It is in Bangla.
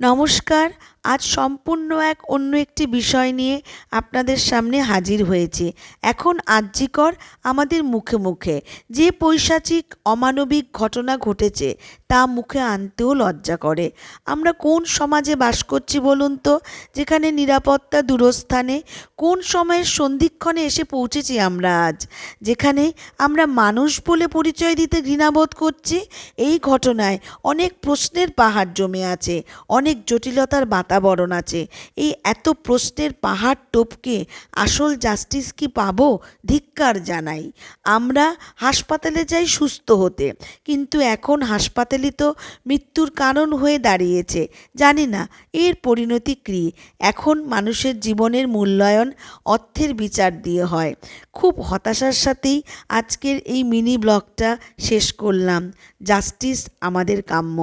নমস্কার। আজ সম্পূর্ণ অন্য একটি বিষয় নিয়ে আপনাদের সামনে হাজির হয়েছি। এখন আরজিকর আমাদের মুখে মুখে যে পৈশাচিক অমানবিক ঘটনা ঘটেছে তা মুখে আনতেও লজ্জা করে। আমরা কোন সমাজে বাস করছি বলুন তো, যেখানে নিরাপত্তা দূরস্থানে? কোন সময়ের সন্ধিক্ষণে এসে পৌঁছেছি আমরা আজ, যেখানে আমরা মানুষ বলে পরিচয় দিতে ঘৃণাবোধ করছি? এই ঘটনায় অনেক প্রশ্নের পাহাড় জমে আছে, অনেক জটিলতার বাতাবরণ আছে। এই এত প্রশ্নের পাহাড় টপকে আসল জাস্টিস কি পাবো? ধিক্কার জানাই। আমরা হাসপাতালে যাই সুস্থ হতে, কিন্তু এখন হাসপাতালই তো মৃত্যুর কারণ হয়ে দাঁড়িয়েছে। জানি না এর পরিণতি কী। এখন মানুষের জীবনের মূল্যায়ন অর্থের বিচার দিয়ে হয়। খুব হতাশার সাথেই আজকের এই মিনি ব্লগটা শেষ করলাম। জাস্টিস আমাদের কাম্য।